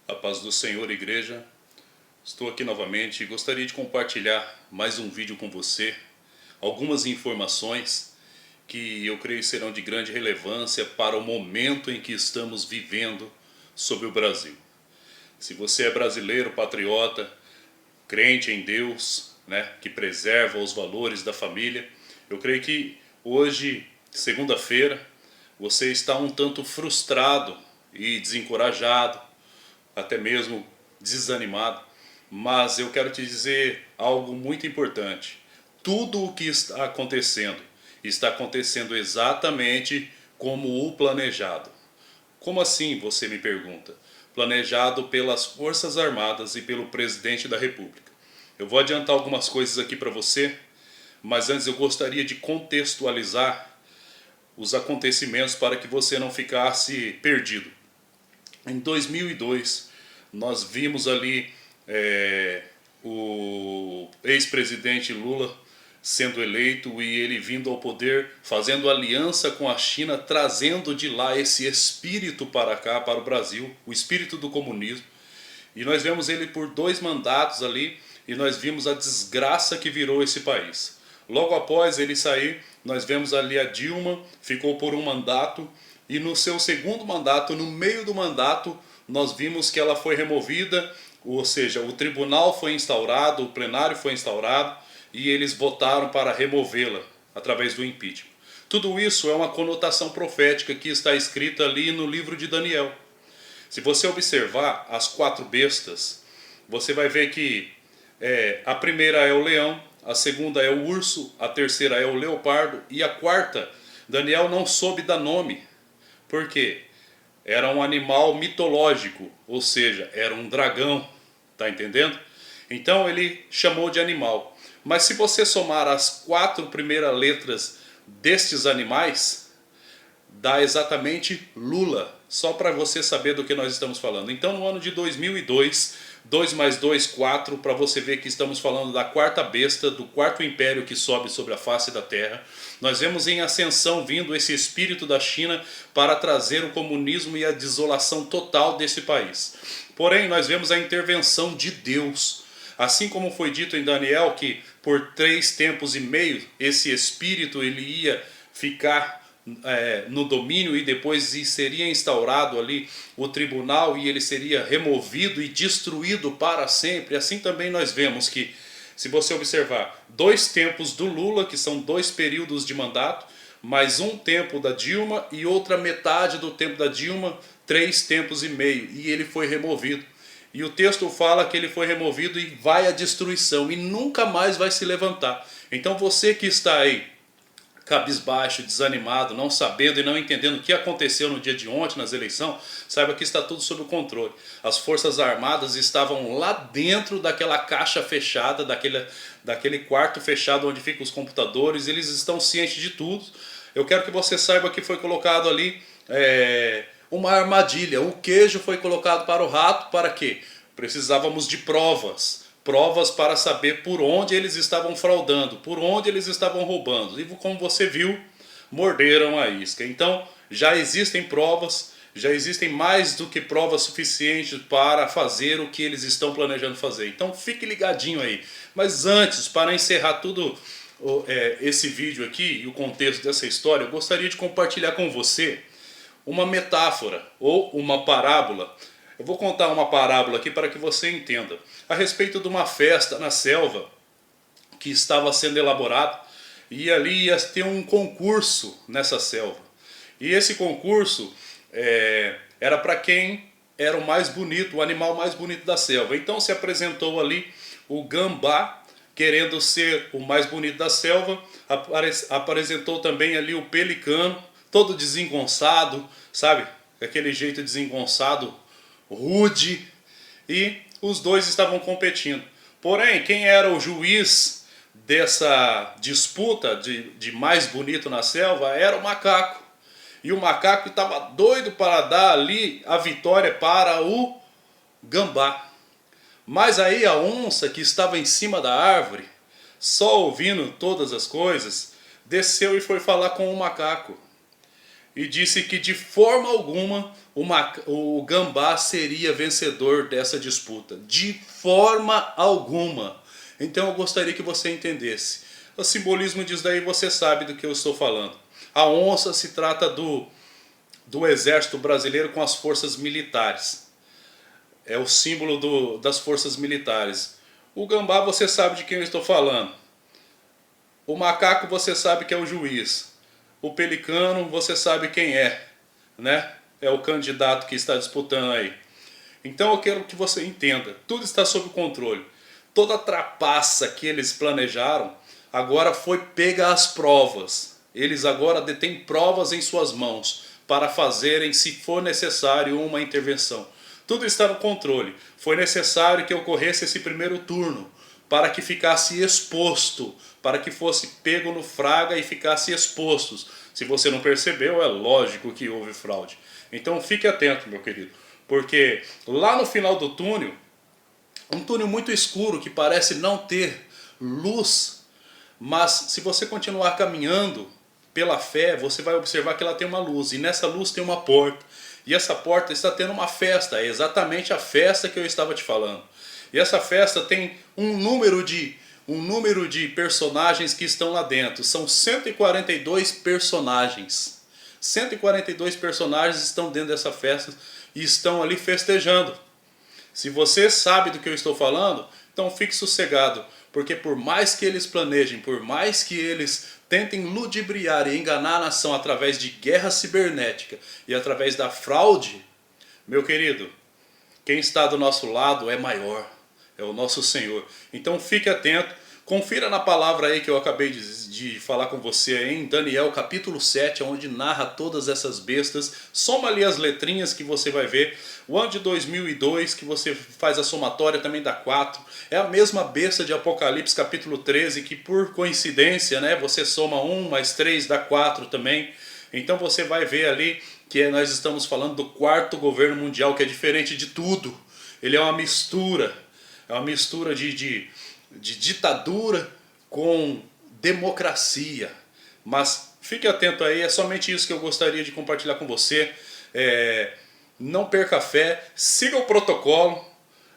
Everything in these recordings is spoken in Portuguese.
A paz do Senhor, igreja. Estou aqui novamente e gostaria de compartilhar mais um vídeo com você. Algumas informações que eu creio serão de grande relevância para o momento em que estamos vivendo sobre o Brasil. Se você é brasileiro, patriota, crente em Deus, que preserva os valores da família, eu creio que hoje, segunda-feira, você está um tanto frustrado e desencorajado, até mesmo desanimado, mas eu quero te dizer algo muito importante. Tudo o que está acontecendo exatamente como o planejado. Como assim, você me pergunta? Planejado pelas Forças Armadas e pelo Presidente da República. Eu vou adiantar algumas coisas aqui para você, mas antes eu gostaria de contextualizar os acontecimentos para que você não ficasse perdido. Em 2002, nós vimos ali o ex-presidente Lula sendo eleito e ele vindo ao poder, fazendo aliança com a China, trazendo de lá esse espírito para cá, para o Brasil, o espírito do comunismo. E nós vemos ele por 2 mandatos ali e nós vimos a desgraça que virou esse país. Logo após ele sair, nós vemos ali a Dilma, ficou por 1 mandato e no seu segundo mandato, no meio do mandato, nós vimos que ela foi removida, ou seja, o tribunal foi instaurado, o plenário foi instaurado e eles votaram para removê-la através do impeachment. Tudo isso é uma conotação profética que está escrita ali no livro de Daniel. Se você observar as 4 bestas, você vai ver que a primeira é o leão, a segunda é o urso, a terceira é o leopardo e a quarta, Daniel não soube dar nome. Por quê? Era um animal mitológico, ou seja, era um dragão, tá entendendo? Então ele chamou de animal. Mas se você somar as 4 primeiras letras destes animais, dá exatamente Lula, só para você saber do que nós estamos falando. Então no ano de 2002, 2 mais 2, 4, para você ver que estamos falando da 4ª besta, do 4º império que sobe sobre a face da terra. Nós vemos em ascensão vindo esse espírito da China para trazer o comunismo e a desolação total desse país. Porém, nós vemos a intervenção de Deus. Assim como foi dito em Daniel que por 3 tempos e meio esse espírito ele ia ficar no domínio e depois seria instaurado ali o tribunal e ele seria removido e destruído para sempre. Assim também nós vemos que, se você observar, 2 tempos do Lula, que são 2 períodos de mandato, mais 1 tempo da Dilma e outra metade do tempo da Dilma, 3 tempos e meio, e ele foi removido. E o texto fala que ele foi removido e vai à destruição e nunca mais vai se levantar. Então você que está aí cabisbaixo, desanimado, não sabendo e não entendendo o que aconteceu no dia de ontem nas eleições, saiba que está tudo sob controle. As Forças Armadas estavam lá dentro daquela caixa fechada, daquele quarto fechado onde ficam os computadores, eles estão cientes de tudo. Eu quero que você saiba que foi colocado ali uma armadilha. O queijo foi colocado para o rato, para quê? Precisávamos de provas. Provas para saber por onde eles estavam fraudando, por onde eles estavam roubando. E como você viu, morderam a isca. Então, já existem provas, já existem mais do que provas suficientes para fazer o que eles estão planejando fazer. Então, fique ligadinho aí. Mas antes, para encerrar tudo esse vídeo aqui e o contexto dessa história, eu gostaria de compartilhar com você uma metáfora ou uma parábola. Eu vou contar uma parábola aqui para que você entenda. A respeito de uma festa na selva que estava sendo elaborada e ali ia ter um concurso nessa selva. E esse concurso era para quem era o mais bonito, o animal mais bonito da selva. Então se apresentou ali o gambá, querendo ser o mais bonito da selva. Apresentou também ali o pelicano, todo desengonçado, sabe? Aquele jeito desengonçado, rude, e os dois estavam competindo. Porém, quem era o juiz dessa disputa de mais bonito na selva era o macaco. E o macaco estava doido para dar ali a vitória para o gambá. Mas aí a onça, que estava em cima da árvore, só ouvindo todas as coisas, desceu e foi falar com o macaco. e disse que de forma alguma o Gambá seria vencedor dessa disputa. De forma alguma. Então eu gostaria que você entendesse. O simbolismo disso daí você sabe do que eu estou falando. A onça se trata do exército brasileiro com as forças militares. É o símbolo das forças militares. O gambá você sabe de quem eu estou falando. O macaco você sabe que é o juiz. O pelicano você sabe quem é, né? É o candidato que está disputando aí. Então eu quero que você entenda, tudo está sob controle. Toda a trapaça que eles planejaram agora foi pega às provas. Eles agora detêm provas em suas mãos para fazerem, se for necessário, uma intervenção. Tudo está no controle. Foi necessário que ocorresse esse primeiro turno para que ficasse exposto, para que fosse pego no fraga e ficasse expostos. Se você não percebeu, é lógico que houve fraude. Então fique atento, meu querido, porque lá no final do túnel, um túnel muito escuro que parece não ter luz, mas se você continuar caminhando pela fé, você vai observar que ela tem uma luz, e nessa luz tem uma porta. E essa porta está tendo uma festa, é exatamente a festa que eu estava te falando. E essa festa tem um número de personagens que estão lá dentro. São 142 personagens. 142 personagens estão dentro dessa festa e estão ali festejando. Se você sabe do que eu estou falando, então fique sossegado, porque por mais que eles planejem, por mais que eles tentem ludibriar e enganar a nação através de guerra cibernética e através da fraude, meu querido, quem está do nosso lado é maior, é o nosso Senhor. Então fique atento, confira na palavra aí que eu acabei de falar com você em Daniel capítulo 7, onde narra todas essas bestas. Soma ali as letrinhas que você vai ver. O ano de 2002, que você faz a somatória, também dá 4. É a mesma besta de Apocalipse capítulo 13, que por coincidência, né, você soma 1 mais 3 dá 4 também. Então você vai ver ali que nós estamos falando do quarto governo mundial, que é diferente de tudo. Ele é uma mistura de ditadura com democracia. Mas fique atento aí, é somente isso que eu gostaria de compartilhar com você. Não perca a fé, siga o protocolo,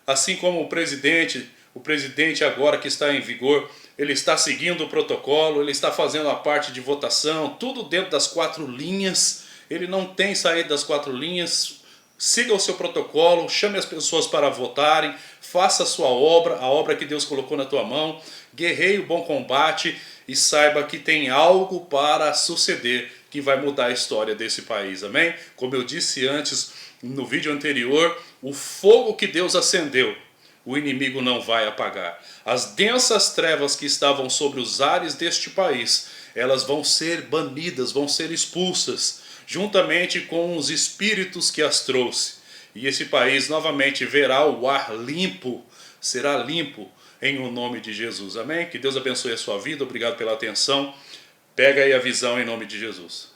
assim como o presidente agora que está em vigor, ele está seguindo o protocolo, ele está fazendo a parte de votação, tudo dentro das 4 linhas, ele não tem saído das 4 linhas. Siga o seu protocolo, chame as pessoas para votarem, faça a sua obra, a obra que Deus colocou na tua mão, guerreie o bom combate e saiba que tem algo para suceder que vai mudar a história desse país, amém? Como eu disse antes, no vídeo anterior, o fogo que Deus acendeu, o inimigo não vai apagar. As densas trevas que estavam sobre os ares deste país, elas vão ser banidas, vão ser expulsas, juntamente com os espíritos que as trouxe. E esse país novamente verá o ar limpo, será limpo em o nome de Jesus. Amém? Que Deus abençoe a sua vida, obrigado pela atenção. Pega aí a visão em nome de Jesus.